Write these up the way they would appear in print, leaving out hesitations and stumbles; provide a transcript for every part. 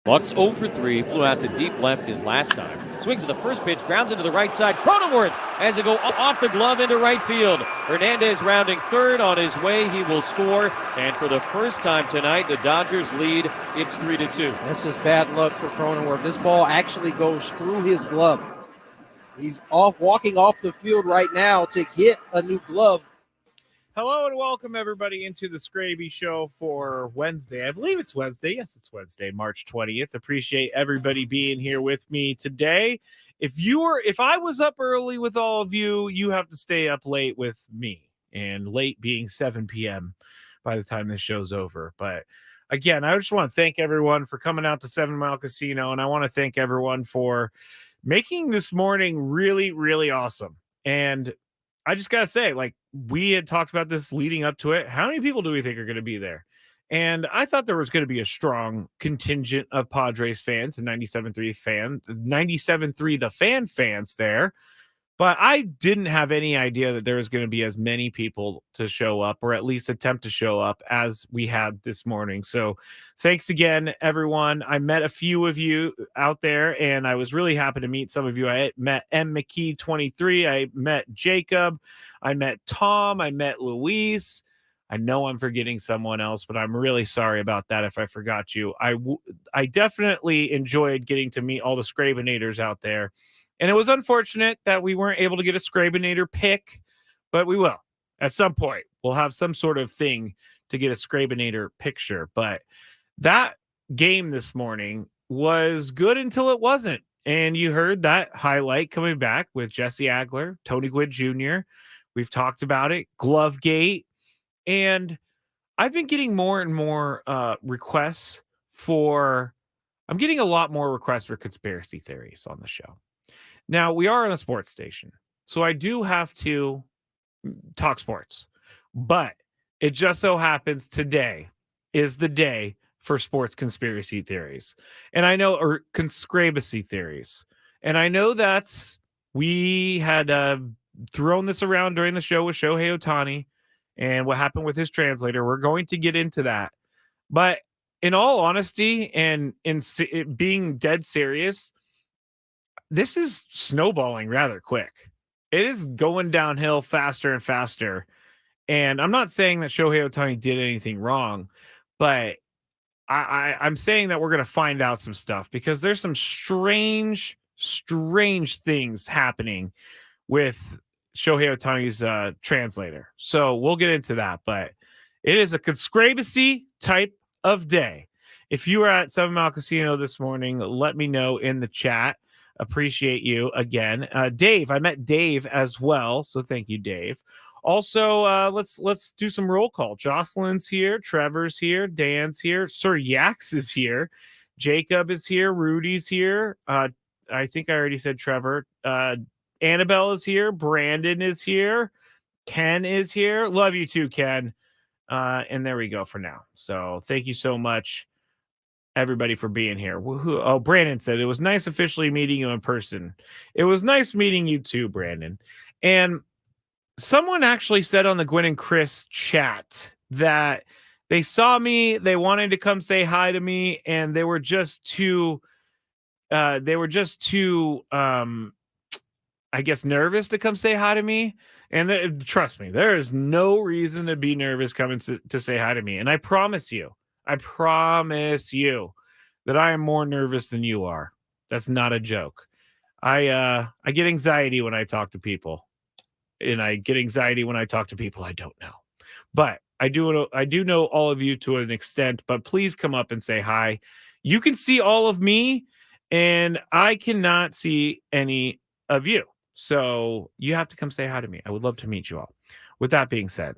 Bucks 0 for 3, flew out to deep left his last time. Swings at the first pitch, grounds into the right side. Cronenworth has it go off the glove into right field. Hernandez rounding third on his way. He will score. And for the first time tonight, the Dodgers lead. It's 3-2. That's just bad luck for Cronenworth. This ball actually goes through his glove. He's walking off the field right now to get a new glove. Hello and welcome everybody into the Skraby Show for Wednesday. I believe it's Wednesday. Yes, it's Wednesday, March 20th. Appreciate everybody being here with me today. If I was up early with all of you, you have to stay up late with me, and late being 7 p.m. by the time this show's over. But again, I just want to thank everyone for coming out to 7 Mile Casino, and I want to thank everyone for making this morning really, really awesome. And I just got to say, we had talked about this leading up to it. How many people do we think are going to be there? And I thought there was going to be a strong contingent of Padres fans and 97.3 the fans there. But I didn't have any idea that there was going to be as many people to show up, or at least attempt to show up, as we had this morning. So thanks again, everyone. I met a few of you out there, and I was really happy to meet some of you. I met M. McKee 23. I met Jacob. I met Tom. I met Luis. I know I'm forgetting someone else, but I'm really sorry about that if I forgot you. I definitely enjoyed getting to meet all the Skrabinators out there. And it was unfortunate that we weren't able to get a Skrabinator pick, but we will. At some point, we'll have some sort of thing to get a Skrabinator picture. But that game this morning was good until it wasn't. And you heard that highlight coming back with Jesse Agler, Tony Gwynn Jr. We've talked about it, Glovegate. And I've been getting more and more requests I'm getting a lot more requests for conspiracy theories on the show. Now, we are on a sports station, so I do have to talk sports, but it just so happens today is the day for sports conspiracy theories, or conspiracy theories. And I know we had thrown this around during the show with Shohei Ohtani and what happened with his translator. We're going to get into that. But in all honesty, and being dead serious, this is snowballing rather quick. It is going downhill faster and faster. And I'm not saying that Shohei Ohtani did anything wrong, but I'm saying that we're going to find out some stuff, because there's some strange things happening with Shohei Ohtani's translator. So we'll get into that, but it is a conspiracy type of day. If you were at 7 Mile Casino this morning, let me know in the chat. Appreciate you again. Dave, I met Dave as well, so thank you, Dave. Also, let's do some roll call. Jocelyn's here, Trevor's here, Dan's here, Sir Yax is here, Jacob is here, Rudy's here. I think I already said Trevor. Annabelle is here, Brandon is here, Ken is here. Love you too, Ken. And there we go for now. So thank you so much, everybody, for being here. Oh, Brandon said it was nice officially meeting you in person. It was nice meeting you too, Brandon. And someone actually said on the Gwen and Chris chat that they saw me, they wanted to come say hi to me, and they were just too I guess nervous to come say hi to me. And trust me, there is no reason to be nervous coming to say hi to me. And I promise you that I am more nervous than you are. That's not a joke. I get anxiety when I talk to people, and I get anxiety when I talk to people I don't know. But I do know all of you to an extent, but please come up and say hi. You can see all of me, and I cannot see any of you. So you have to come say hi to me. I would love to meet you all. With that being said,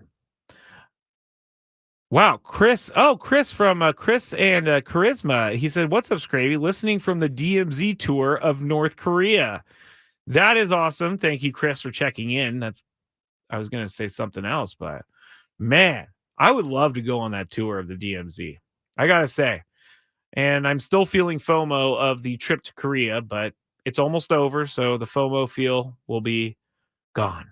wow, Chris. Oh, Chris from Chris and Charisma. He said, "What's up, Skraby? Listening from the DMZ tour of North Korea." That is awesome. Thank you, Chris, for checking in. I was going to say something else, but man, I would love to go on that tour of the DMZ. I got to say, and I'm still feeling FOMO of the trip to Korea, but it's almost over, so the FOMO feel will be gone.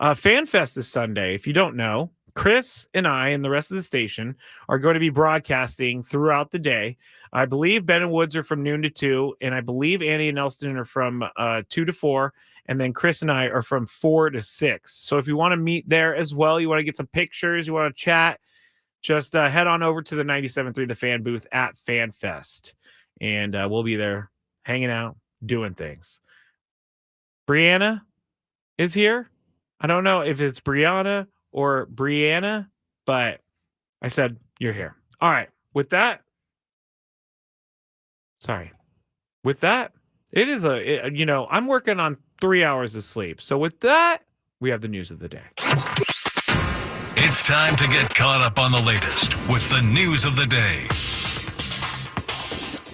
FanFest this Sunday. If you don't know, Chris and I and the rest of the station are going to be broadcasting throughout the day. I believe Ben and Woods are from noon to 2, and I believe Andy and Elston are from 2 to 4, and then Chris and I are from 4 to 6. So if you want to meet there as well, you want to get some pictures, you want to chat, just head on over to the 97.3 The Fan booth at FanFest, and we'll be there hanging out, doing things. Brianna is here. I don't know if it's Brianna or Brianna, but I said you're here. All right. With that, it is I'm working on 3 hours of sleep. So with that, we have the news of the day. It's time to get caught up on the latest with the news of the day.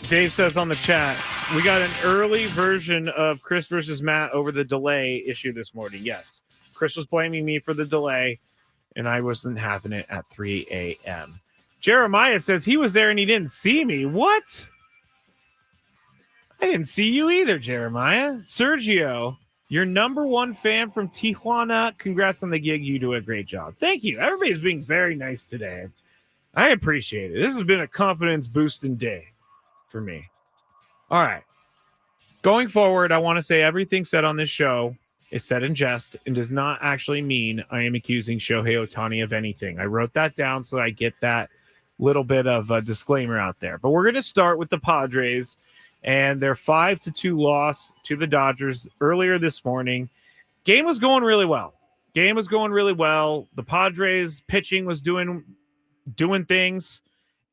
Dave says on the chat, we got an early version of Chris versus Matt over the delay issue this morning. Yes. Chris was blaming me for the delay, and I wasn't having it at 3 a.m. Jeremiah says he was there and he didn't see me. What? I didn't see you either, Jeremiah. Sergio, your number one fan from Tijuana. Congrats on the gig. You do a great job. Thank you. Everybody's being very nice today. I appreciate it. This has been a confidence boosting day for me. All right. Going forward, I want to say everything said on this show is said in jest and does not actually mean I am accusing Shohei Ohtani of anything. I wrote that down so I get that little bit of a disclaimer out there. But we're going to start with the Padres and their 5-2 loss to the Dodgers earlier this morning. Game was going really well. The Padres pitching was doing things,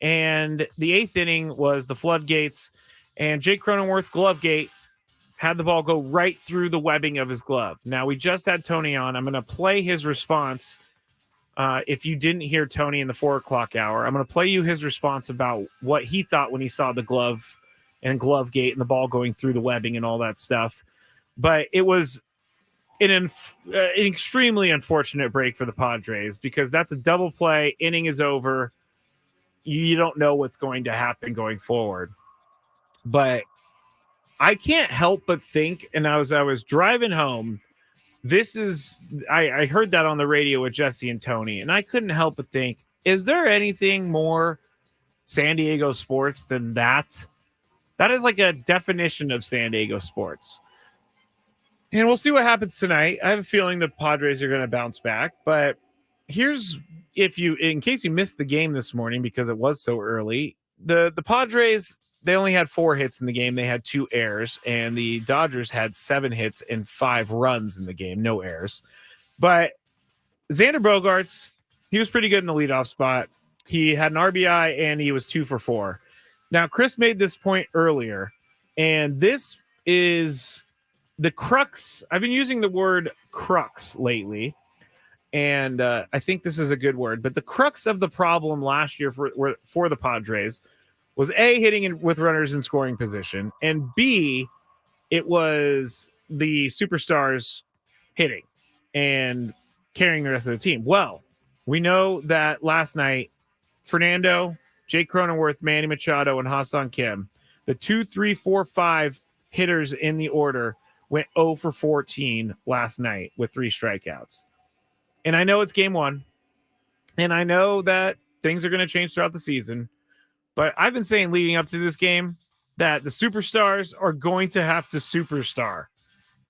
and the eighth inning was the floodgates, and Jake Cronenworth Glovegate had the ball go right through the webbing of his glove. Now, we just had Tony on. I'm going to play his response. If you didn't hear Tony in the 4 o'clock hour, I'm going to play you his response about what he thought when he saw the glove and Glovegate and the ball going through the webbing and all that stuff. But it was an extremely unfortunate break for the Padres because that's a double play. Inning is over. You don't know what's going to happen going forward. But I can't help but think, and I was driving home, I heard that on the radio with Jesse and Tony, and I couldn't help but think, is there anything more San Diego sports than that? That is like a definition of San Diego sports. And we'll see what happens tonight. I have a feeling the Padres are going to bounce back, but here's, in case you missed the game this morning because it was so early, the Padres, they only had 4 hits in the game. They had 2 errors, and the Dodgers had 7 hits and 5 runs in the game, no errors. But Xander Bogaerts, he was pretty good in the leadoff spot. He had an RBI, and he was 2 for 4. Now, Chris made this point earlier, and this is the crux. I've been using the word crux lately, and I think this is a good word. But the crux of the problem last year for the Padres was A, hitting with runners in scoring position, and B, it was the superstars hitting and carrying the rest of the team. Well, we know that last night, Fernando, Jake Cronenworth, Manny Machado, and Ha-Seong Kim, the 2, 3, 4, 5 hitters in the order, went 0 for 14 last night with 3 strikeouts. And I know it's game 1, and I know that things are going to change throughout the season, but I've been saying leading up to this game that the superstars are going to have to superstar.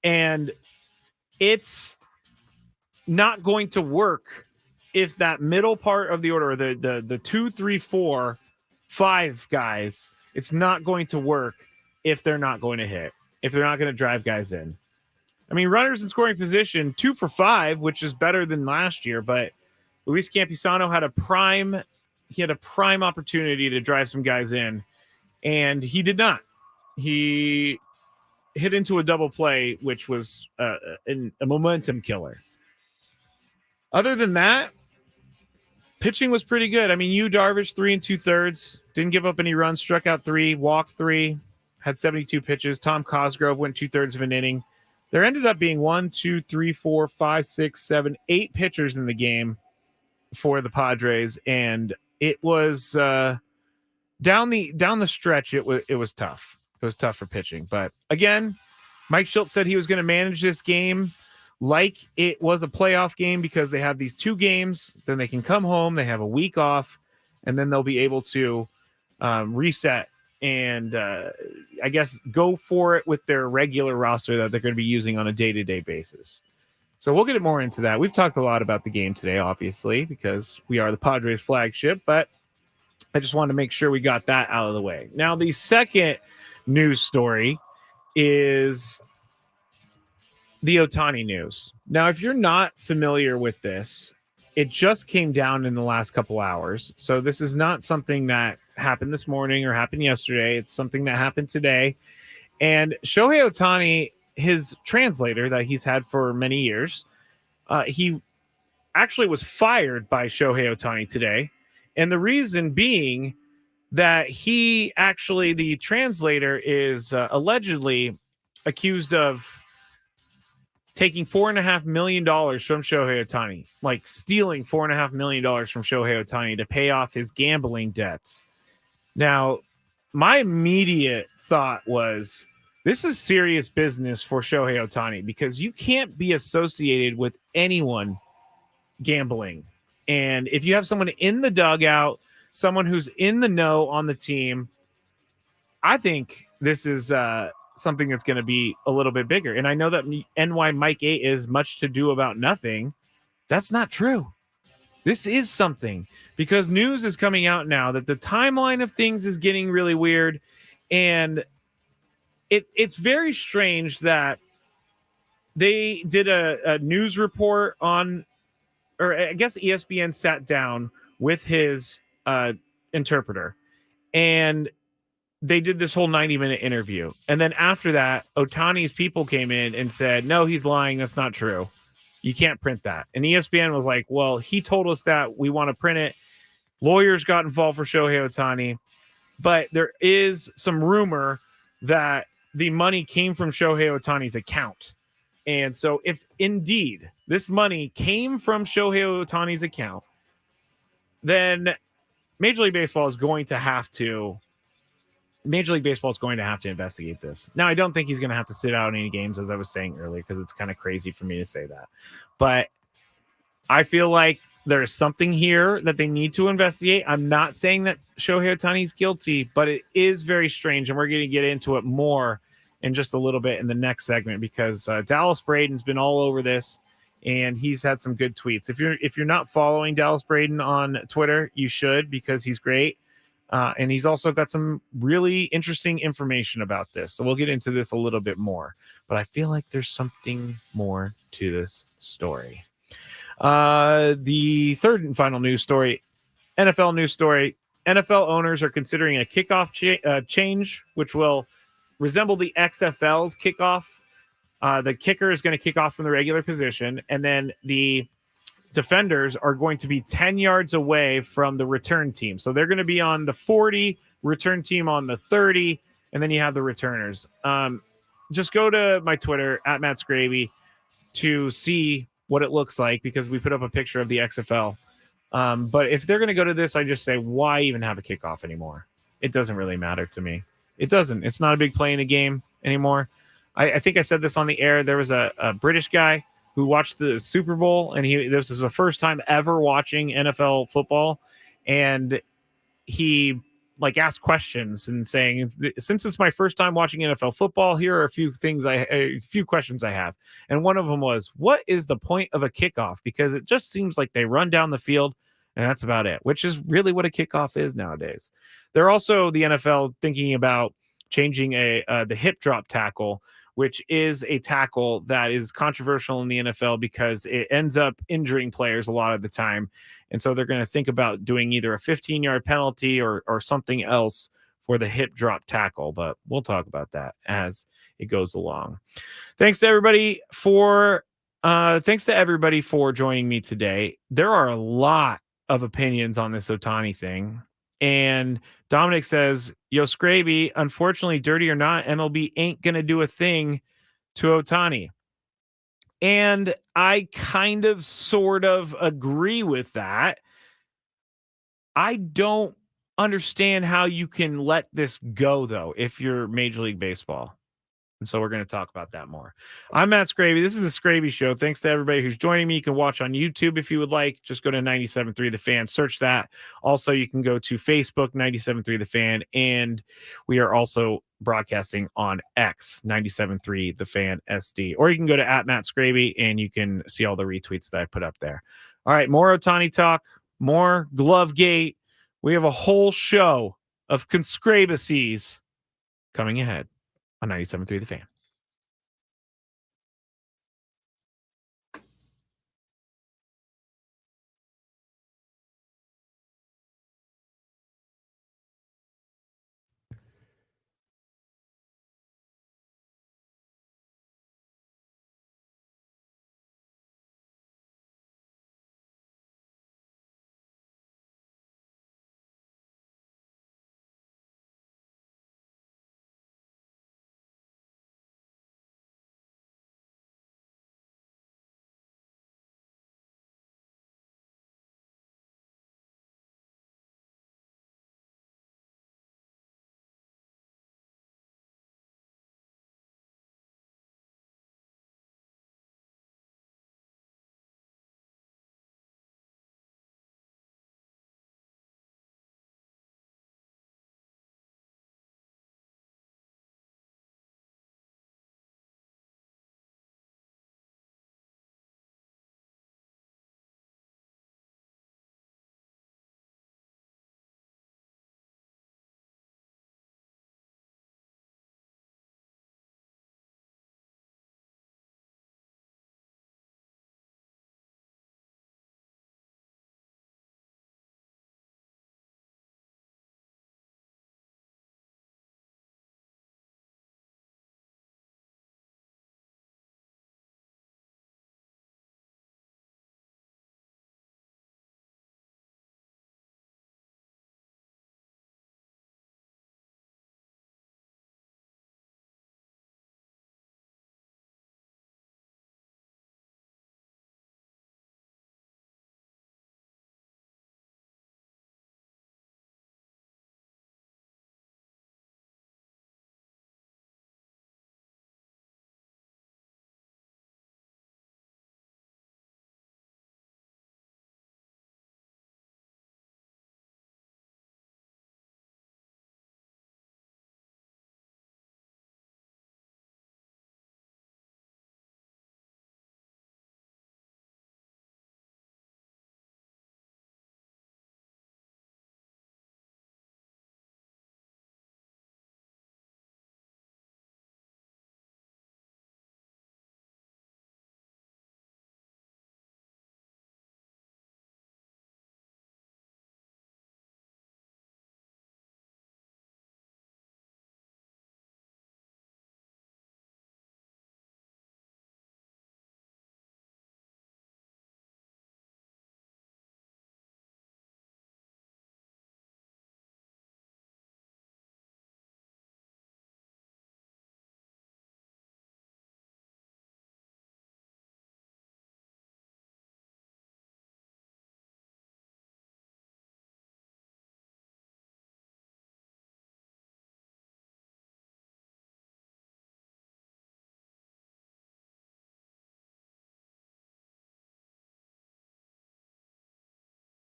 And it's not going to work if that middle part of the order, the 2, 3, 4, 5 guys, it's not going to work if they're not going to hit, if they're not going to drive guys in. I mean, runners in scoring position, 2 for 5, which is better than last year, but Luis Campisano had a prime opportunity to drive some guys in, and he did not. He hit into a double play, which was a momentum killer. Other than that, pitching was pretty good. I mean, Darvish, 3 2/3, didn't give up any runs, struck out 3, walked 3, had 72 pitches. Tom Cosgrove went 2/3 of an inning. There ended up being 1, 2, 3, 4, 5, 6, 7, 8 pitchers in the game for the Padres, and it was down the stretch. It was tough. It was tough for pitching, but again, Mike Schultz said he was going to manage this game like it was a playoff game because they have these 2 games, then they can come home, they have a week off, and then they'll be able to reset and I guess go for it with their regular roster that they're going to be using on a day-to-day basis. So we'll get more into that. We've talked a lot about the game today, obviously, because we are the Padres flagship, but I just wanted to make sure we got that out of the way. Now, the second news story is the Ohtani news. Now, if you're not familiar with this, it just came down in the last couple hours. So this is not something that happened this morning or happened yesterday. It's something that happened today. And Shohei Ohtani, his translator that he's had for many years, he actually was fired by Shohei Ohtani today. And the reason being that the translator is allegedly accused of taking $4.5 million from Shohei Ohtani, like stealing $4.5 million from Shohei Ohtani to pay off his gambling debts. Now, my immediate thought was, this is serious business for Shohei Ohtani because you can't be associated with anyone gambling. And if you have someone in the dugout, someone who's in the know on the team, I think this is something that's going to be a little bit bigger. And I know that NY Mike 8 is much to do about nothing. That's not true. This is something, because news is coming out now that the timeline of things is getting really weird. And it's very strange that they did a news report on, or I guess ESPN sat down with his interpreter, and they did this whole 90-minute interview. And then after that, Ohtani's people came in and said, no, he's lying. That's not true. You can't print that. And ESPN was like, well, he told us that. We want to print it. Lawyers got involved for Shohei Ohtani. But there is some rumor that the money came from Shohei Ohtani's account. And so if indeed this money came from Shohei Ohtani's account, then Major League Baseball is going to have to investigate this. Now, I don't think he's going to have to sit out any games, as I was saying earlier, because it's kind of crazy for me to say that. But I feel like there's something here that they need to investigate. I'm not saying that Shohei Ohtani is guilty, but it is very strange, and we're going to get into it more in just a little bit in the next segment, because Dallas Braden's been all over this, and he's had some good tweets. If you're not following Dallas Braden on Twitter, you should, because he's great. And he's also got some really interesting information about this. So we'll get into this a little bit more. But I feel like there's something more to this story. The third and final news story, NFL news story. NFL owners are considering a kickoff change, which will resemble the XFL's kickoff. The kicker is going to kick off from the regular position, and then the defenders are going to be 10 yards away from the return team. So they're going to be on the 40, return team on the 30, and then you have the returners. Just go to my Twitter, at Matt Skraby, to see what it looks like, because we put up a picture of the XFL. But if they're going to go to this, I just say, why even have a kickoff anymore? It doesn't really matter to me. It doesn't. It's not a big play in the game anymore. I think I said this on the air. There was a British guy who watched the Super Bowl, and this is the first time ever watching NFL football, and he asked questions and saying, since it's my first time watching NFL football, here are a few questions I have. And one of them was, what is the point of a kickoff? Because it just seems like they run down the field and that's about it, which is really what a kickoff is nowadays. They're also, the NFL, thinking about changing the hip drop tackle, which is a tackle that is controversial in the NFL because it ends up injuring players a lot of the time. And so they're going to think about doing either a 15-yard penalty or something else for the hip drop tackle. But we'll talk about that as it goes along. Thanks to everybody for joining me today. There are a lot of opinions on this Ohtani thing. And Dominic says, yo, Skraby, unfortunately, dirty or not, MLB ain't going to do a thing to Ohtani. And I kind of sort of agree with that. I don't understand how you can let this go, though, if you're Major League Baseball. And so we're going to talk about that more. I'm Matt Skraby. This is the Skraby Show. Thanks to everybody who's joining me. You can watch on YouTube if you would like. Just go to 97.3 The Fan. Search that. Also, you can go to Facebook, 97.3 The Fan. And we are also broadcasting on X, 97.3 The Fan SD. Or you can go to @Matt Skraby and you can see all the retweets that I put up there. All right, more Otani talk, more Glove Gate. We have a whole show of conscrabacies coming ahead on 97.3 The Fan.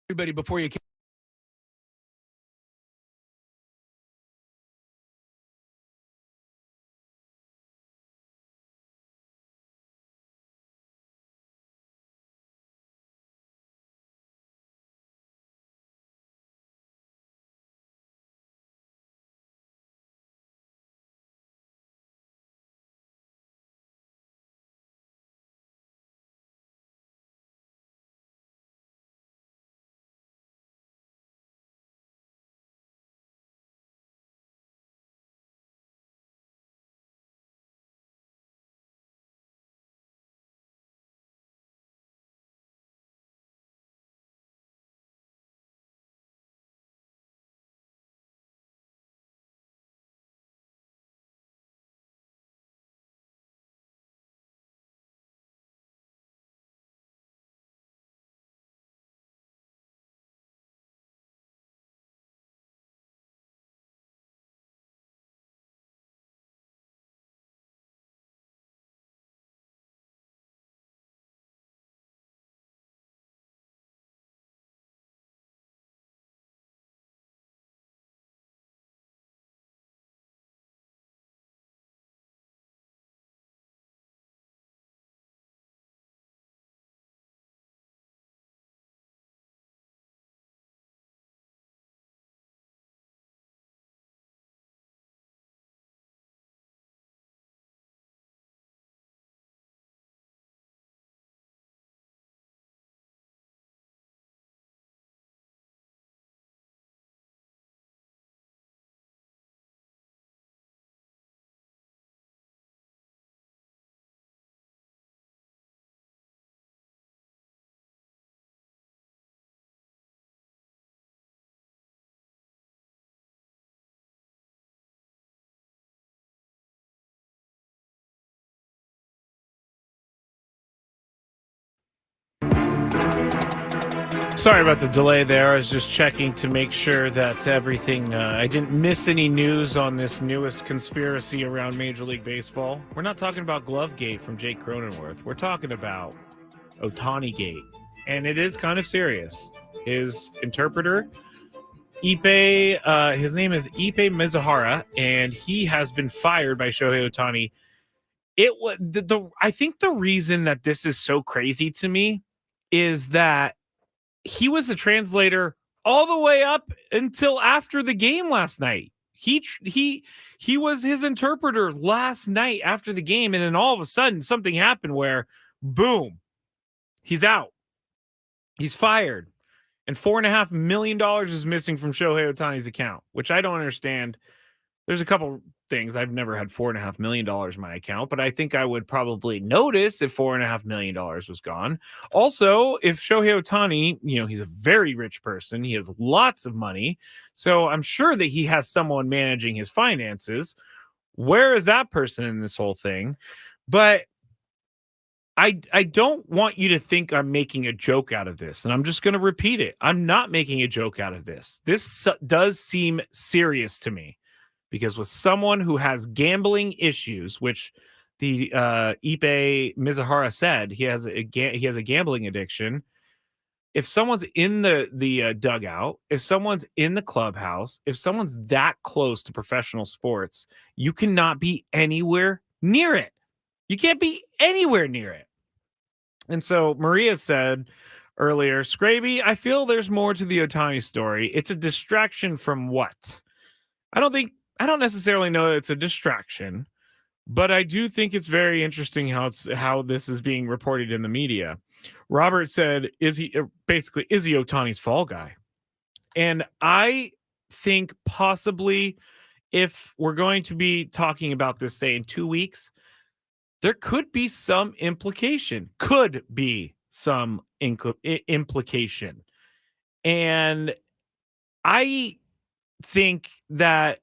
Everybody, before you Sorry about the delay there. I was just checking to make sure that everything, I didn't miss any news on this newest conspiracy around Major League Baseball. We're not talking about Glovegate from Jake Cronenworth. We're talking about Ohtani Gate. And it is kind of serious. His interpreter, his name is Ippei Mizuhara, and he has been fired by Shohei Ohtani. I think the reason that this is so crazy to me is that he was a translator all the way up until after the game last night. He was his interpreter last night after the game, and then all of a sudden something happened where, boom, he's out. He's fired. And $4.5 million is missing from Shohei Ohtani's account, which I don't understand. There's a couple things. I've never had $4.5 million in my account, but I think I would probably notice if $4.5 million was gone. Also, if Shohei Ohtani, he's a very rich person, he has lots of money, so I'm sure that he has someone managing his finances. Where is that person in this whole thing? But I don't want you to think I'm making a joke out of this, and I'm just going to repeat it. I'm not making a joke out of this. This does seem serious to me. Because with someone who has gambling issues, which the Ippei Mizuhara said he has a gambling addiction. If someone's in the dugout, if someone's in the clubhouse, if someone's that close to professional sports, you cannot be anywhere near it. You can't be anywhere near it. And so Maria said earlier, Skraby, I feel there's more to the Ohtani story. It's a distraction from what? I don't necessarily know that it's a distraction, but I do think it's very interesting how this is being reported in the media. Robert said, is he Ohtani's fall guy? And I think possibly if we're going to be talking about this, say, in 2 weeks, there could be some implication. Implication. And I think that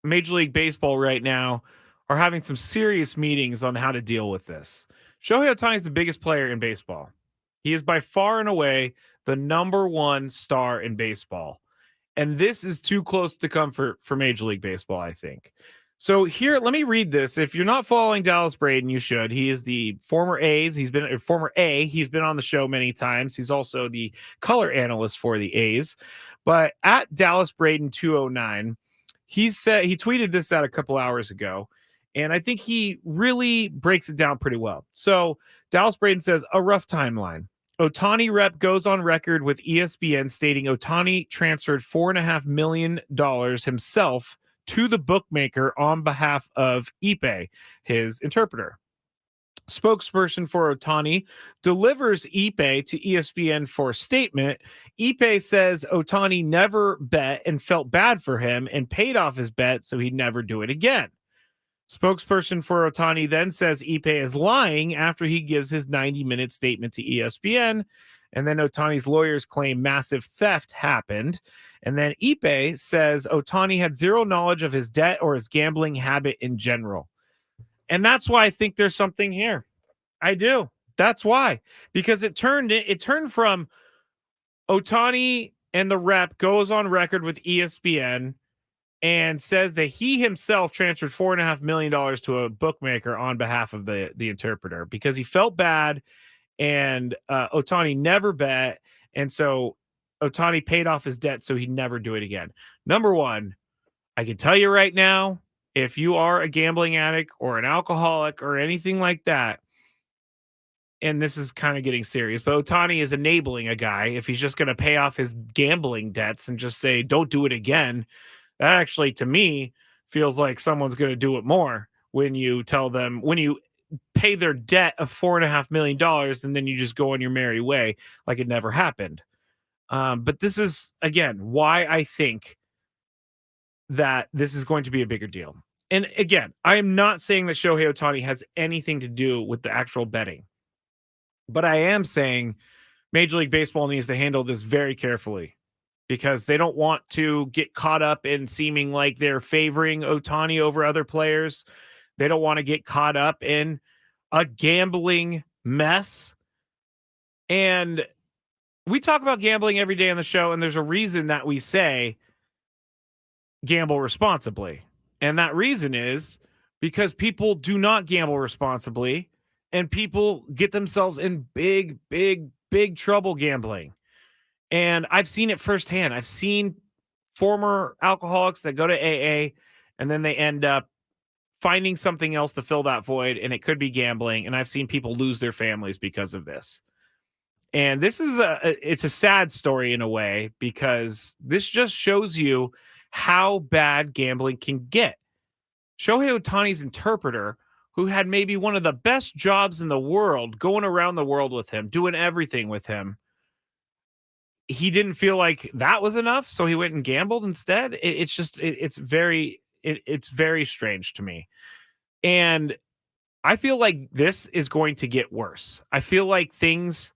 Major League Baseball right now are having some serious meetings on how to deal with this. Shohei Ohtani is the biggest player in baseball. He is by far and away the number one star in baseball. And this is too close to comfort for Major League Baseball, I think. So here, let me read this. If you're not following Dallas Braden, you should. He is the former A's. He's been on the show many times. He's also the color analyst for the A's. But at Dallas Braden 209, he tweeted this out a couple hours ago, and I think he really breaks it down pretty well. So Dallas Braden says, a rough timeline. Ohtani rep goes on record with ESPN stating Ohtani transferred $4.5 million himself to the bookmaker on behalf of Ippei, his interpreter. Spokesperson for Ohtani delivers Ippei to ESPN for a statement. Ippei says Ohtani never bet and felt bad for him and paid off his bet so he'd never do it again. Spokesperson for Ohtani then says Ippei is lying after he gives his 90-minute statement to ESPN. And then Ohtani's lawyers claim massive theft happened. And then Ippei says Ohtani had zero knowledge of his debt or his gambling habit in general. And that's why I think there's something here. I do. That's why. Because it turned from Ohtani and the rep goes on record with ESPN and says that he himself transferred $4.5 million to a bookmaker on behalf of the interpreter because he felt bad and Ohtani never bet. And so Ohtani paid off his debt so he'd never do it again. Number one, I can tell you right now, if you are a gambling addict or an alcoholic or anything like that, and this is kind of getting serious, but Ohtani is enabling a guy, if he's just going to pay off his gambling debts and just say, don't do it again, that actually, to me, feels like someone's going to do it more when you pay their debt of $4.5 million and then you just go on your merry way like it never happened. But this is, again, why I think that this is going to be a bigger deal. And again, I am not saying that Shohei Ohtani has anything to do with the actual betting, but I am saying Major League Baseball needs to handle this very carefully because they don't want to get caught up in seeming like they're favoring Ohtani over other players. They don't want to get caught up in a gambling mess. And we talk about gambling every day on the show, and there's a reason that we say gamble responsibly. And that reason is because people do not gamble responsibly, and people get themselves in big, big, big trouble gambling. And I've seen it firsthand. I've seen former alcoholics that go to AA and then they end up finding something else to fill that void, and it could be gambling. And I've seen people lose their families because of this. And this is it's a sad story in a way, because this just shows you how bad gambling can get. Shohei Ohtani's interpreter, who had maybe one of the best jobs in the world, going around the world with him, doing everything with him, he didn't feel like that was enough, so he went and gambled instead. It's very strange to me. And I feel like this is going to get worse. I feel like things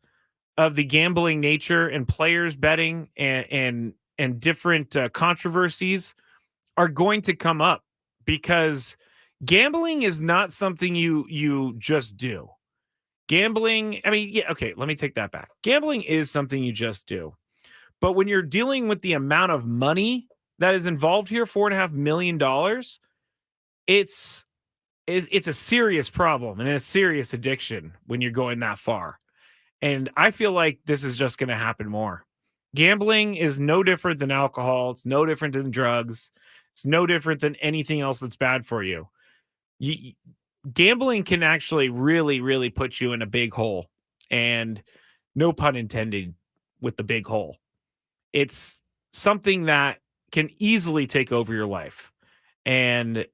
of the gambling nature and players betting and different controversies are going to come up, because gambling is not something you just do. Gambling, I mean, yeah, okay, let me take that back. Gambling is something you just do. But when you're dealing with the amount of money that is involved here, $4.5 million, it's a serious problem and a serious addiction when you're going that far. And I feel like this is just going to happen more. Gambling is no different than alcohol. It's no different than drugs. It's no different than anything else that's bad for you. Gambling can actually really, really put you in a big hole. And no pun intended with the big hole. It's something that can easily take over your life. And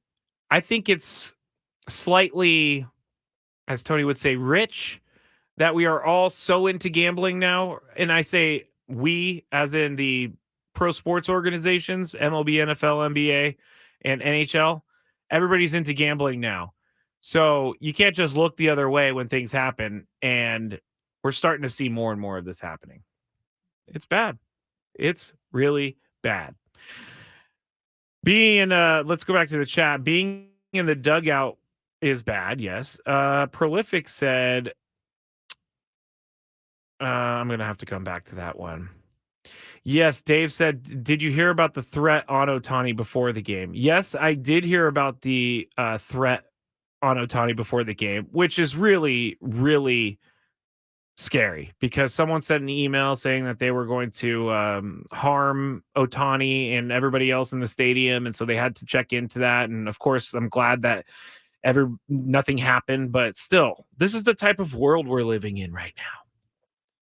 I think it's slightly, as Tony would say, rich, that we are all so into gambling now. And I say we, as in the pro sports organizations, MLB, NFL, NBA, and NHL, everybody's into gambling now. So you can't just look the other way when things happen. And we're starting to see more and more of this happening. It's bad. It's really bad. Let's go back to the chat. Being in the dugout is bad. Yes. Prolific said, I'm going to have to come back to that one. Yes, Dave said, did you hear about the threat on Ohtani before the game? Yes, I did hear about the threat on Ohtani before the game, which is really, really scary, because someone sent an email saying that they were going to harm Ohtani and everybody else in the stadium. And so they had to check into that. And of course, I'm glad that nothing happened, but still, this is the type of world we're living in right now.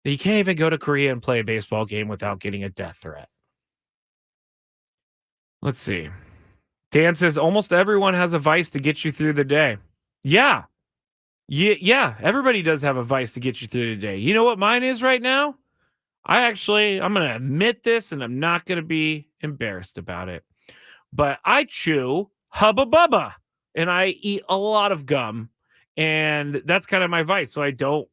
You can't even go to Korea and play a baseball game without getting a death threat. Let's see. Dan says almost everyone has a vice to get you through the day. Yeah. Yeah. Everybody does have a vice to get you through the day. You know what mine is right now? I'm going to admit this, and I'm not going to be embarrassed about it. But I chew Hubba Bubba, and I eat a lot of gum, and that's kind of my vice. So I don't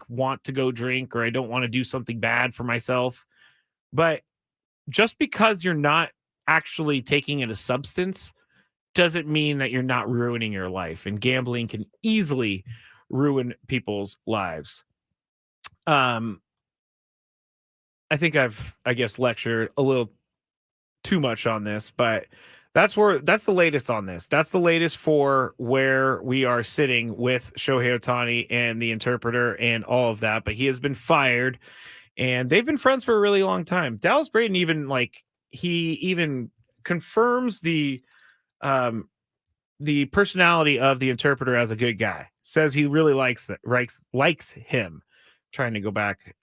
want to go drink, or I don't want to do something bad for myself. But just because you're not actually taking in a substance doesn't mean that you're not ruining your life. And gambling can easily ruin people's lives. I think I've lectured a little too much on this, but that's the latest on this. That's the latest for where we are sitting with Shohei Ohtani and the interpreter and all of that. But he has been fired, and they've been friends for a really long time. Dallas Braden even confirms the personality of the interpreter as a good guy. Says he really likes him. Trying to go back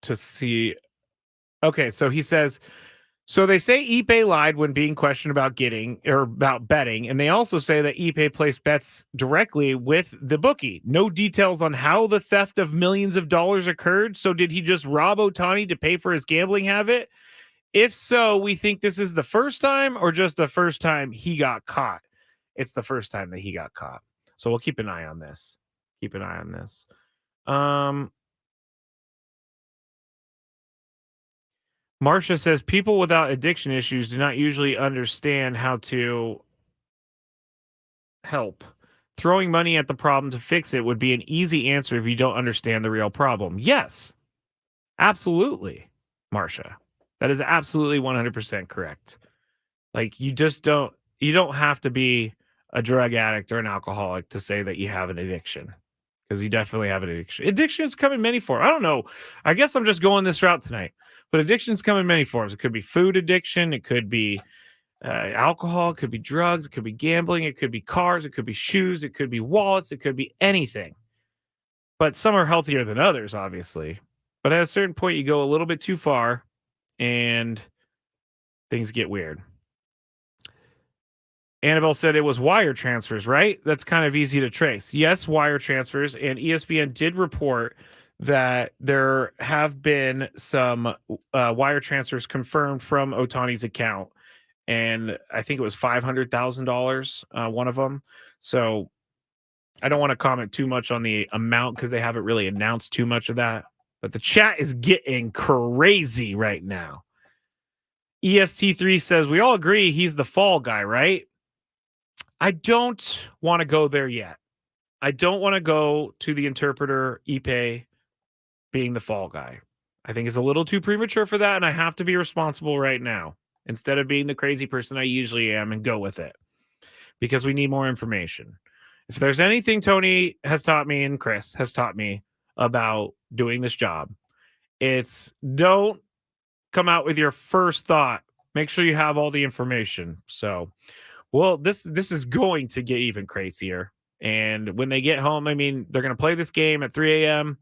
to see. Okay, so he says, so they say Ipe lied when being questioned about betting, and they also say that Ipe placed bets directly with the bookie. No details on how the theft of millions of dollars occurred. So did he just rob Ohtani to pay for his gambling habit? If so, we think this is the first time, or just the first time he got caught. It's the first time that he got caught. So we'll keep an eye on this. Marcia says people without addiction issues do not usually understand how to help. Throwing money at the problem to fix it would be an easy answer if you don't understand the real problem. Yes, Absolutely, Marcia. That is absolutely 100% correct. Like you don't have to be a drug addict or an alcoholic to say that you have an addiction because you definitely have an addiction. Addictions come in many forms. I don't know. I guess I'm just going this route tonight. But addictions come in many forms. It could be food addiction, it could be alcohol, it could be drugs, it could be gambling, it could be cars, it could be shoes, it could be wallets, it could be anything. But some are healthier than others, obviously. But at a certain point, you go a little bit too far and things get weird. Annabelle said it was wire transfers, right? That's kind of easy to trace. Yes, wire transfers. And ESPN did report that there have been some wire transfers confirmed from Otani's account. And I think it was $500,000, one of them. So I don't want to comment too much on the amount because they haven't really announced too much of that. But the chat is getting crazy right now. EST3 says, we all agree he's the fall guy, right? I don't want to go there yet. I don't want to go to the interpreter Ipe being the fall guy. I think it's a little too premature for that, and I have to be responsible right now instead of being the crazy person I usually am and go with it because we need more information. If there's anything Tony has taught me and Chris has taught me about doing this job, it's don't come out with your first thought. Make sure you have all the information. So, well, this is going to get even crazier. And when they get home, I mean, they're going to play this game at 3 a.m.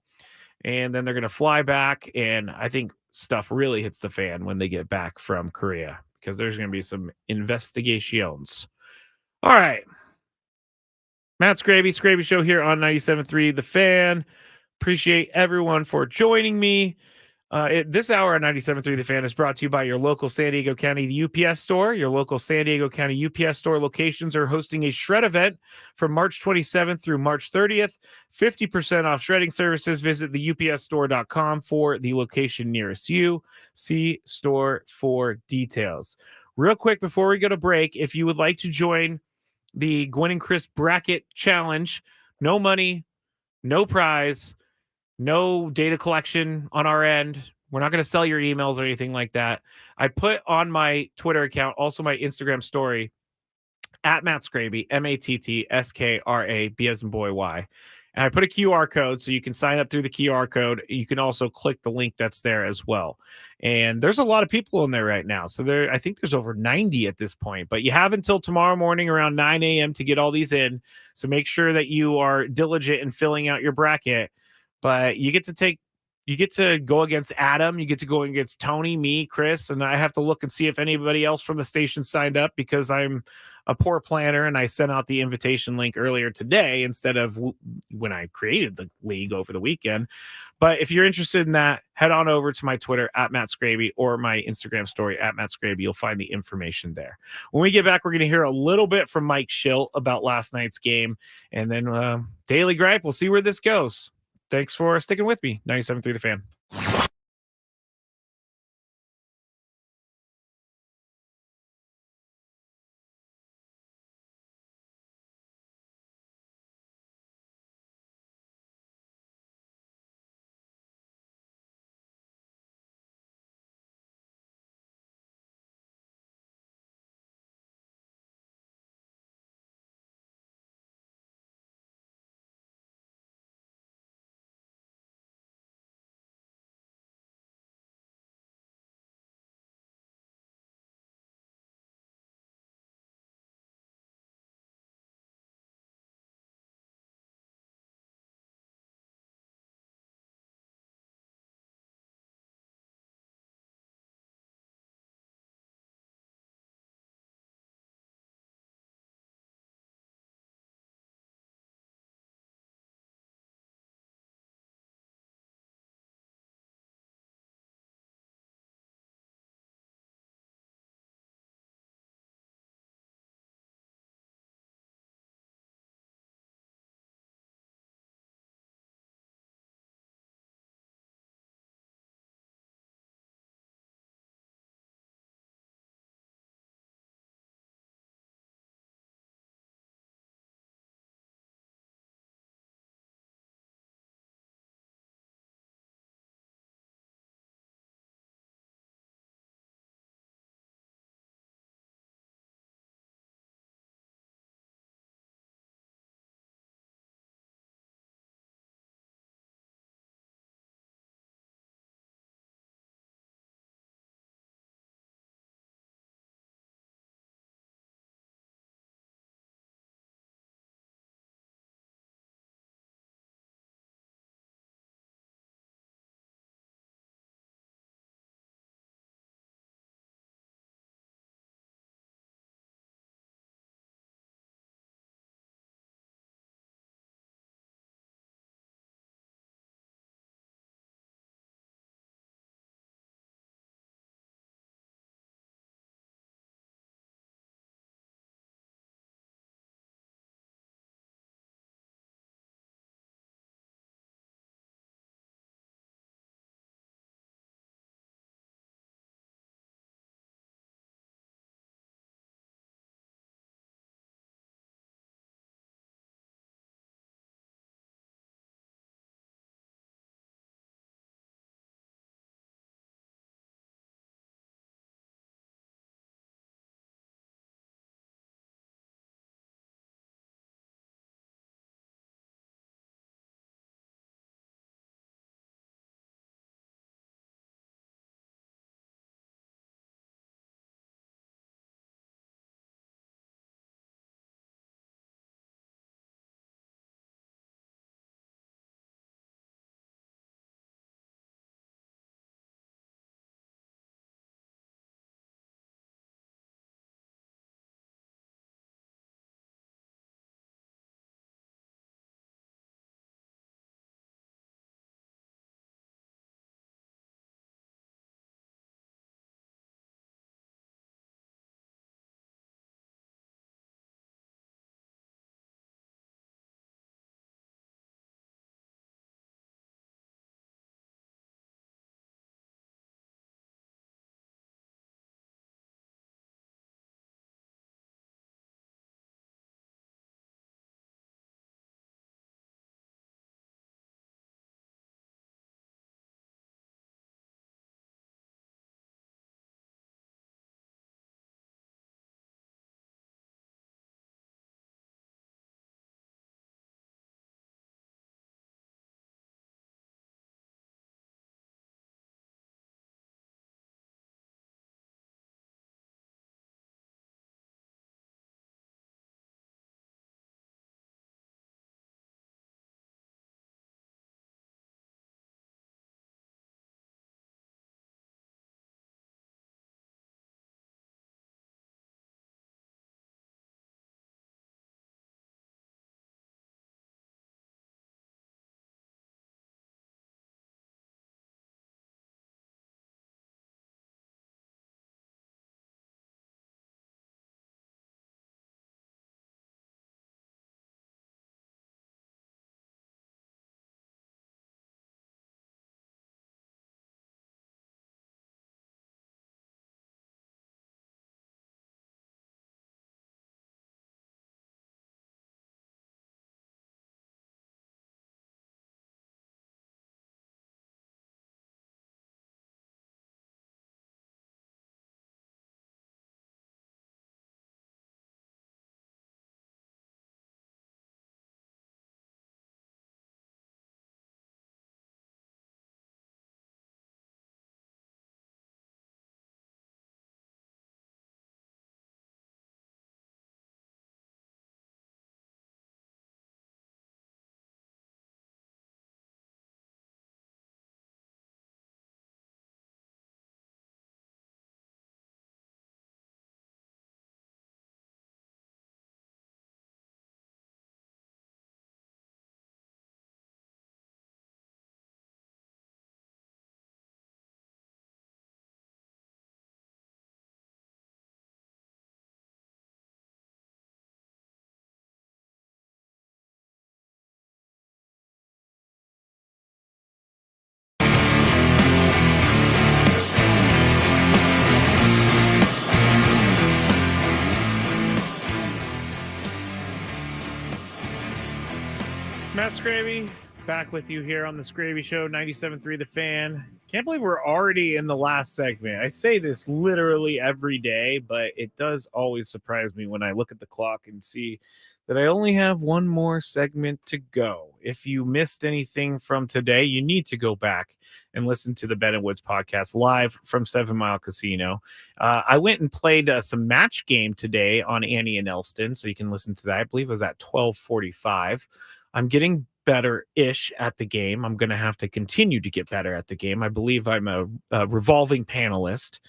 and then they're going to fly back. And I think stuff really hits the fan when they get back from Korea because there's going to be some investigations. All right. Matt Skraby Show here on 97.3 The Fan. Appreciate everyone for joining me. This hour on 97.3 The Fan is brought to you by your local San Diego County UPS store. Your local San Diego County UPS store locations are hosting a shred event from March 27th through March 30th. 50% off shredding services. Visit the upsstore.com for the location nearest you. See store for details. Real quick before we go to break, if you would like to join the Gwen and Chris Bracket Challenge, no money, no prize, no data collection on our end. We're not going to sell your emails or anything like that. I put on my Twitter account, also my Instagram story, at Matt Skraby, MATTSKRAB as in boy, Y. And I put a QR code so you can sign up through the QR code. You can also click the link that's there as well. And there's a lot of people in there right now. So I think there's over 90 at this point. But you have until tomorrow morning around 9 a.m. to get all these in. So make sure that you are diligent in filling out your bracket. But you get to go against Adam. You get to go against Tony, me, Chris, and I have to look and see if anybody else from the station signed up because I'm a poor planner and I sent out the invitation link earlier today instead of when I created the league over the weekend. But if you're interested in that, head on over to my Twitter at Matt Skraby or my Instagram story at Matt Skraby. You'll find the information there. When we get back, we're going to hear a little bit from Mike Schilt about last night's game and then Daily Gripe. We'll see where this goes. Thanks for sticking with me. 97.3 The Fan. Matt Skraby, back with you here on the Skraby Show, 97.3 The Fan. Can't believe we're already in the last segment. I say this literally every day, but it does always surprise me when I look at the clock and see that I only have one more segment to go. If you missed anything from today, you need to go back and listen to the Ben and Woods podcast live from 7 Mile Casino. I went and played some match game today on Annie and Elston, so you can listen to that. I believe it was at 12:45. I'm getting better-ish at the game. I'm going to have to continue to get better at the game. I believe I'm a revolving panelist.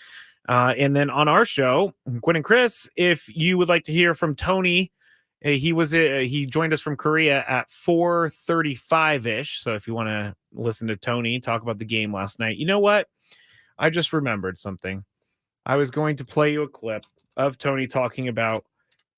And then on our show, Gwen and Chris, if you would like to hear from Tony, he joined us from Korea at 4:35-ish. So if you want to listen to Tony talk about the game last night, you know what? I just remembered something. I was going to play you a clip of Tony talking about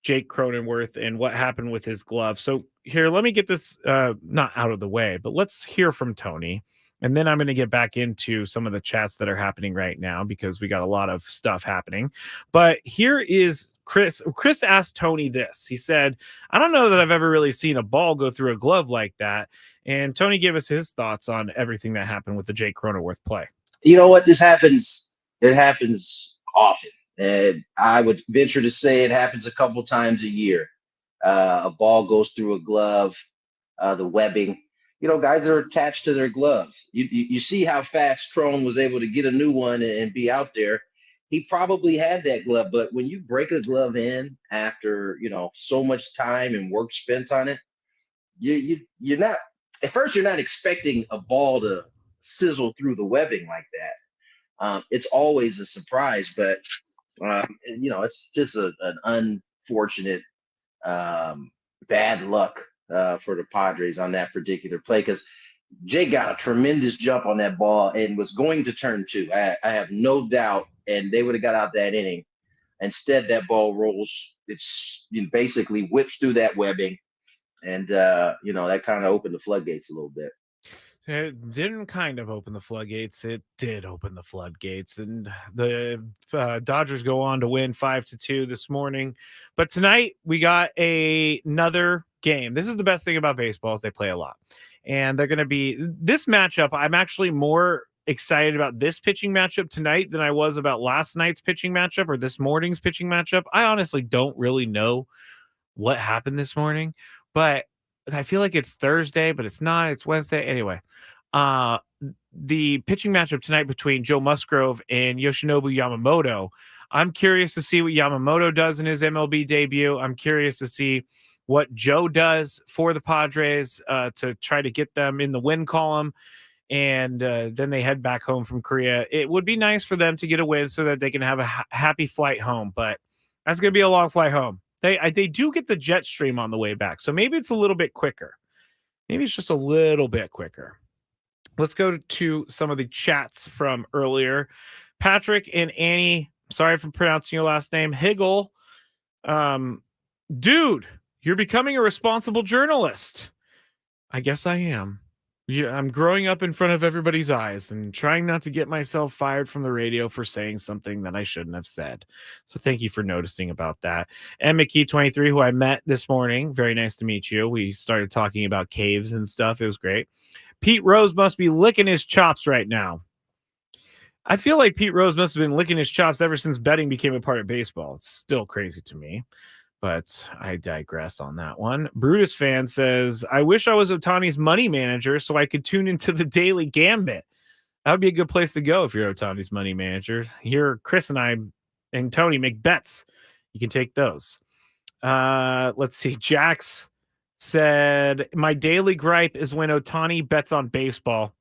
Jake Cronenworth and what happened with his glove. So here, let me get this not out of the way, but let's hear from Tony. And then I'm going to get back into some of the chats that are happening right now because we got a lot of stuff happening. But here is Chris. Chris asked Tony this. He said, I don't know that I've ever really seen a ball go through a glove like that. And Tony gave us his thoughts on everything that happened with the Jake Cronenworth play. You know what? This happens. It happens often. And I would venture to say it happens a couple times a year. A ball goes through a glove, the webbing. You know, guys are attached to their gloves. You see how fast Crone was able to get a new one and be out there. He probably had that glove, but when you break a glove in after, you know, so much time and work spent on it, you're not, at first you're not expecting a ball to sizzle through the webbing like that. It's always a surprise, but you know, it's just an unfortunate bad luck for the Padres on that particular play, because Jake got a tremendous jump on that ball and was going to turn two. I have no doubt, and they would have got out that inning. Instead, that ball rolls. It's basically whips through that webbing, and you know, that kind of opened the floodgates a little bit. It didn't kind of open the floodgates. It did open the floodgates, and the Dodgers go on to win 5-2 this morning. But tonight we got another game. This is the best thing about baseball is they play a lot, and they're going to be this matchup. I'm actually more excited about this pitching matchup tonight than I was about last night's pitching matchup or this morning's pitching matchup. I honestly don't really know what happened this morning, but I feel like it's Thursday, but it's not. It's Wednesday. Anyway, the pitching matchup tonight between Joe Musgrove and Yoshinobu Yamamoto. I'm curious to see what Yamamoto does in his MLB debut. I'm curious to see what Joe does for the Padres to try to get them in the win column. And then they head back home from Korea. It would be nice for them to get a win so that they can have a happy flight home, but that's going to be a long flight home. They do get the jet stream on the way back, so maybe it's a little bit quicker. Maybe it's just a little bit quicker. Let's go to some of the chats from earlier. Patrick and Annie, sorry for pronouncing your last name, Higgle. Dude, you're becoming a responsible journalist. I guess I am. Yeah, I'm growing up in front of everybody's eyes and trying not to get myself fired from the radio for saying something that I shouldn't have said. So thank you for noticing about that. And McKee23, who I met this morning, very nice to meet you. We started talking about caves and stuff. It was great. Pete Rose must be licking his chops right now. I feel like Pete Rose must have been licking his chops ever since betting became a part of baseball. It's still crazy to me. But I digress on that one. Brutus fan says, I wish I was Otani's money manager so I could tune into the Daily Gambit. That would be a good place to go if you're Otani's money manager. Here, Chris and I and Tony make bets. You can take those. Let's see. Jax said, my daily gripe is when Otani bets on baseball.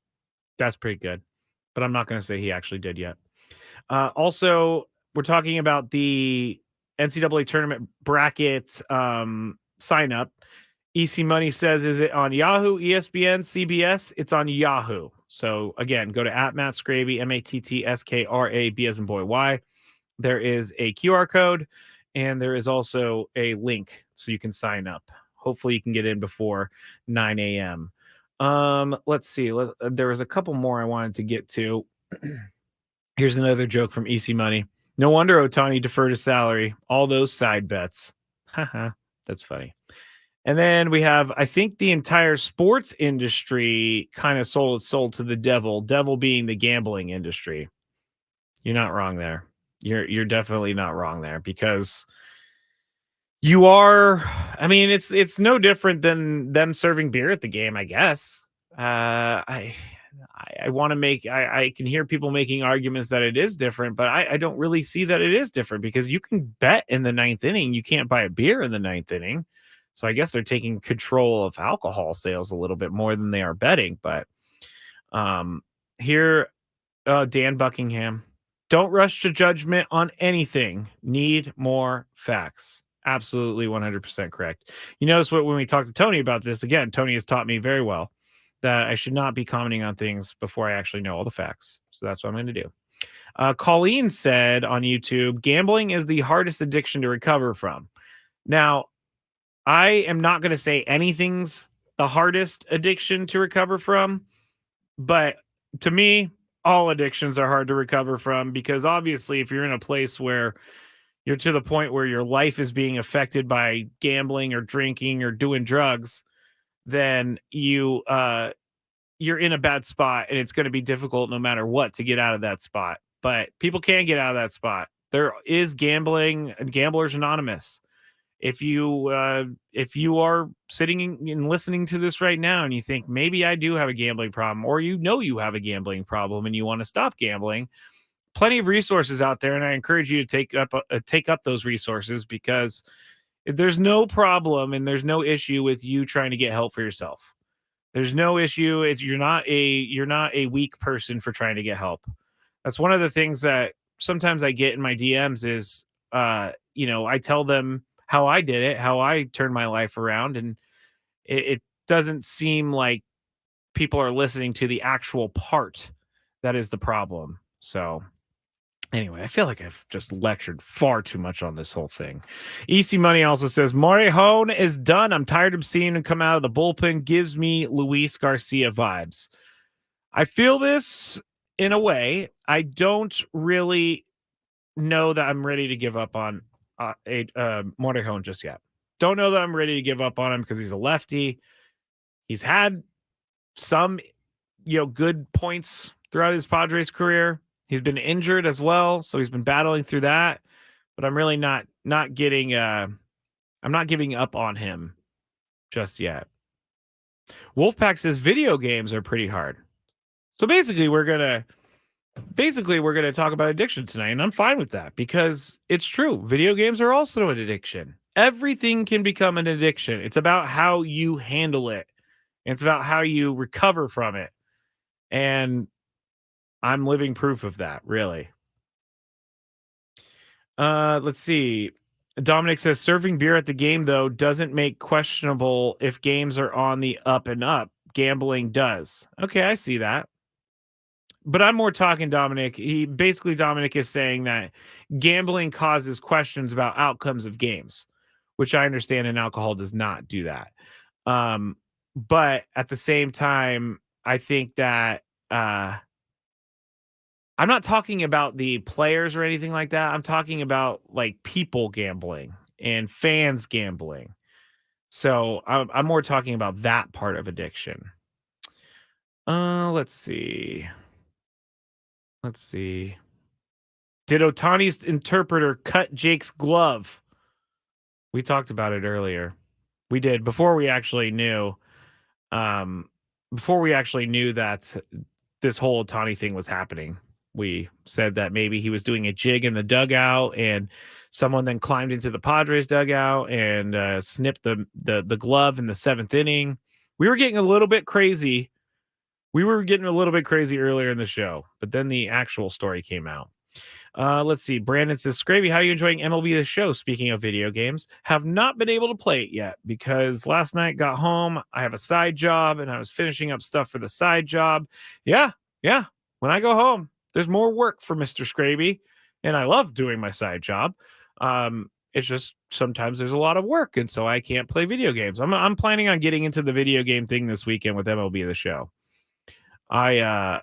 That's pretty good. But I'm not going to say he actually did yet. Also, we're talking about the NCAA tournament bracket sign up. EC Money says, is it on Yahoo, ESPN, CBS? It's on Yahoo. So again, go to @Matt Skraby, MATTSKRAB as in boy Y. There is a QR code and there is also a link so you can sign up. Hopefully you can get in before 9 a.m. Let's see. There was a couple more I wanted to get to. Here's another joke from EC Money. No wonder Otani deferred his salary. All those side bets. Haha, that's funny. And then we have, I think, the entire sports industry kind of sold its soul to the devil being the gambling industry. You're not wrong there. You're definitely not wrong there, because you are, I mean, it's no different than them serving beer at the game, I guess. I want to make, I can hear people making arguments that it is different, but I don't really see that it is different, because you can bet in the ninth inning. You can't buy a beer in the ninth inning. So I guess they're taking control of alcohol sales a little bit more than they are betting. But here, Dan Buckingham, don't rush to judgment on anything. Need more facts. Absolutely 100% correct. You notice when we talked to Tony about this, again, Tony has taught me very well that I should not be commenting on things before I actually know all the facts. So that's what I'm going to do. Colleen said on YouTube, gambling is the hardest addiction to recover from. Now, I am not going to say anything's the hardest addiction to recover from, but to me, all addictions are hard to recover from, because obviously if you're in a place where you're to the point where your life is being affected by gambling or drinking or doing drugs, then you're in a bad spot, and it's going to be difficult no matter what to get out of that spot. But people can get out of that spot. There is gambling and Gamblers Anonymous. If you are sitting and listening to this right now and you think maybe I do have a gambling problem, or you have a gambling problem and you want to stop gambling, plenty of resources out there, and I encourage you to take up those resources, because there's no problem and there's no issue with you trying to get help for yourself. There's no issue. You're not a weak person for trying to get help. That's one of the things that sometimes I get in my DMs is, I tell them how I did it, how I turned my life around, and it doesn't seem like people are listening to the actual part that is the problem. So anyway, I feel like I've just lectured far too much on this whole thing. EC Money also says, Morejon is done. I'm tired of seeing him come out of the bullpen. Gives me Luis Garcia vibes. I feel this in a way. I don't really know that I'm ready to give up on Morejon just yet. Don't know that I'm ready to give up on him, because he's a lefty. He's had some, good points throughout his Padres career. He's been injured as well, so he's been battling through that. But I'm really not getting. I'm not giving up on him just yet. Wolfpack says video games are pretty hard. So basically, we're gonna talk about addiction tonight, and I'm fine with that, because it's true. Video games are also an addiction. Everything can become an addiction. It's about how you handle it. It's about how you recover from it. And I'm living proof of that, really. Let's see. Dominic says serving beer at the game, though, doesn't make questionable if games are on the up and up. Gambling does. Okay, I see that. But I'm more talking, Dominic. Dominic is saying that gambling causes questions about outcomes of games, which I understand, and alcohol does not do that. But at the same time, I think that I'm not talking about the players or anything like that. I'm talking about like people gambling and fans gambling. So I'm more talking about that part of addiction. Let's see. Did Ohtani's interpreter cut Jake's glove? We talked about it earlier. We did before we actually knew. Before we actually knew that this whole Ohtani thing was happening. We said that maybe he was doing a jig in the dugout, and someone then climbed into the Padres dugout and snipped the glove in the seventh inning. We were getting a little bit crazy. Earlier in the show, but then the actual story came out. Let's see. Brandon says, Skraby, how are you enjoying MLB The Show? Speaking of video games, have not been able to play it yet because last night got home. I have a side job and I was finishing up stuff for the side job. Yeah. When I go home, there's more work for Mr. Skraby, and I love doing my side job. It's just sometimes there's a lot of work, and so I can't play video games. I'm planning on getting into the video game thing this weekend with MLB The Show. I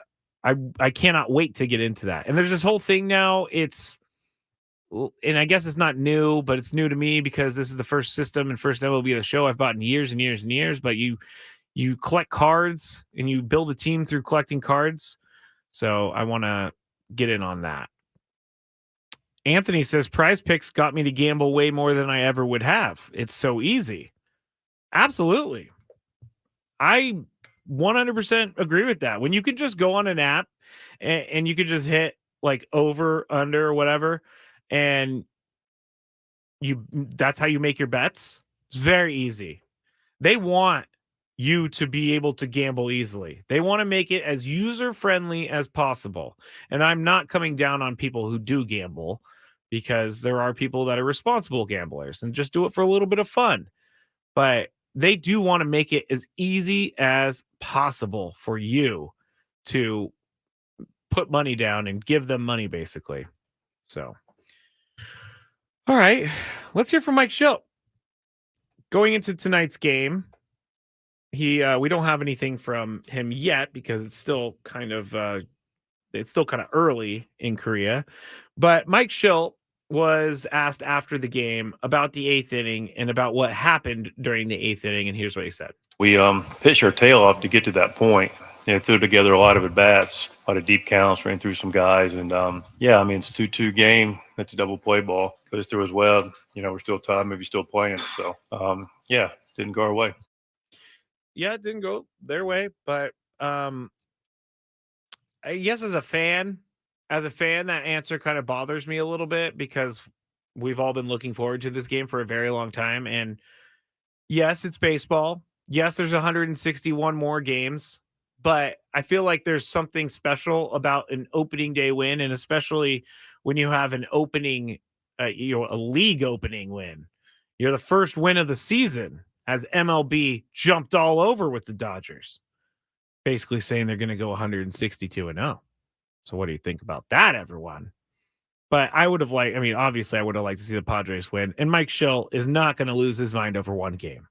cannot wait to get into that. And there's this whole thing now. It's and I guess it's not new, but it's new to me because this is the first system and first MLB The Show I've bought in years and years and years. But you collect cards and you build a team through collecting cards. So I want to get in on that. Anthony says Prize Picks got me to gamble way more than I ever would have. It's so easy. Absolutely. I 100% agree with that. When you could just go on an app and you could just hit like over, under, or whatever, and that's how you make your bets. It's very easy. They want you to be able to gamble easily. They want to make it as user-friendly as possible. And I'm not coming down on people who do gamble, because there are people that are responsible gamblers and just do it for a little bit of fun. But they do want to make it as easy as possible for you to put money down and give them money, basically. So, all right, let's hear from Mike Schilt. Going into tonight's game, we don't have anything from him yet because it's still kind of early in Korea. But Mike Schilt was asked after the game about the 8th inning and about what happened during the 8th inning, and here's what he said. We pitched our tail off to get to that point. Threw together a lot of at-bats, a lot of deep counts, ran through some guys. And, it's a 2-2 game. That's a double play ball. Goes through as well. We're still tied, maybe still playing. So, didn't go our way. Yeah, it didn't go their way. But I guess as a fan, that answer kind of bothers me a little bit because we've all been looking forward to this game for a very long time. And yes, it's baseball. Yes, there's 161 more games. But I feel like there's something special about an opening day win, and especially when you have an opening, a league opening win. You're the first win of the season as MLB jumped all over with the Dodgers, basically saying they're going to go 162-0. So what do you think about that, everyone? But I would have obviously I would have liked to see the Padres win, and Mike Schilt is not going to lose his mind over one game,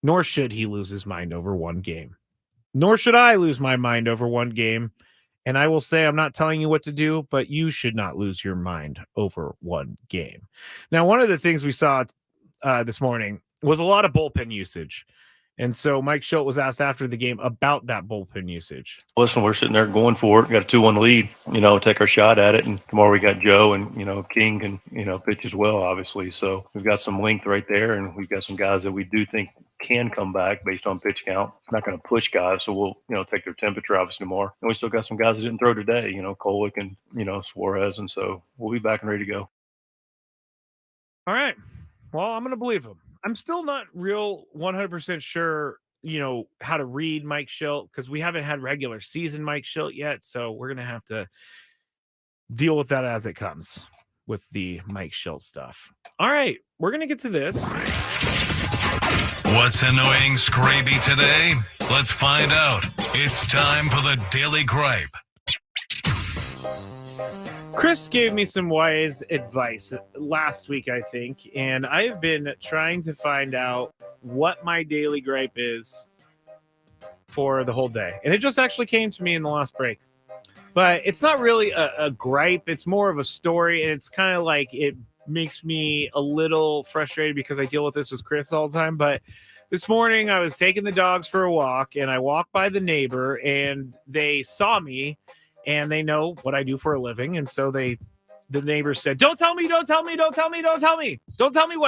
nor should he lose his mind over one game. Nor should I lose my mind over one game. And I will say, I'm not telling you what to do, but you should not lose your mind over one game. Now, one of the things we saw this morning was a lot of bullpen usage. And so Mike Schilt was asked after the game about that bullpen usage. Listen, we're sitting there going for it. Got a 2-1 lead, take our shot at it. And tomorrow we got Joe and, King can, pitch as well, obviously. So we've got some length right there. And we've got some guys that we do think can come back based on pitch count. Not going to push guys. So we'll, take their temperature obviously tomorrow. And we still got some guys that didn't throw today, Kolick and, Suarez. And so we'll be back and ready to go. All right. Well, I'm going to believe him. I'm still not real 100% sure, how to read Mike Schilt because we haven't had regular season Mike Schilt yet. So we're going to have to deal with that as it comes with the Mike Schilt stuff. All right. We're going to get to this. What's annoying Skraby today? Let's find out. It's time for the Daily Gripe. Chris gave me some wise advice last week, I think, and I've been trying to find out what my daily gripe is for the whole day. And it just actually came to me in the last break. But it's not really a gripe. It's more of a story, and it's kind of like it makes me a little frustrated because I deal with this with Chris all the time. But this morning I was taking the dogs for a walk, and I walked by the neighbor, and they saw me. And they know what I do for a living. And so the neighbors said, don't tell me what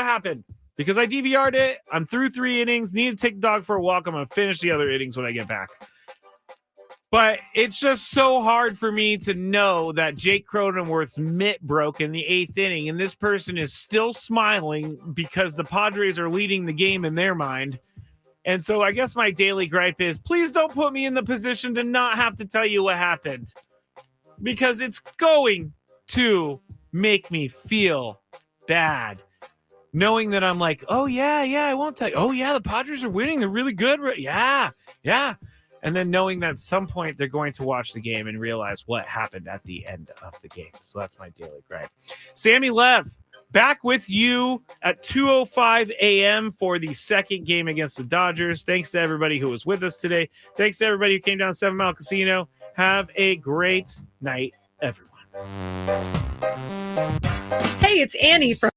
happened. Because I DVR'd it. I'm through 3 innings. Need to take the dog for a walk. I'm going to finish the other innings when I get back. But it's just so hard for me to know that Jake Cronenworth's mitt broke in the 8th inning. And this person is still smiling because the Padres are leading the game in their mind. And so I guess my daily gripe is, please don't put me in the position to not have to tell you what happened. Because it's going to make me feel bad. Knowing that I'm like, oh, yeah, I won't tell you. Oh, yeah, the Padres are winning. They're really good. Yeah. And then knowing that at some point they're going to watch the game and realize what happened at the end of the game. So that's my daily gripe. Sammy Lev, back with you at 2:05 a.m. for the second game against the Dodgers. Thanks to everybody who was with us today. Thanks to everybody who came down 7 Mile Casino. Have a great night, everyone. Hey, Hey, it's Annie from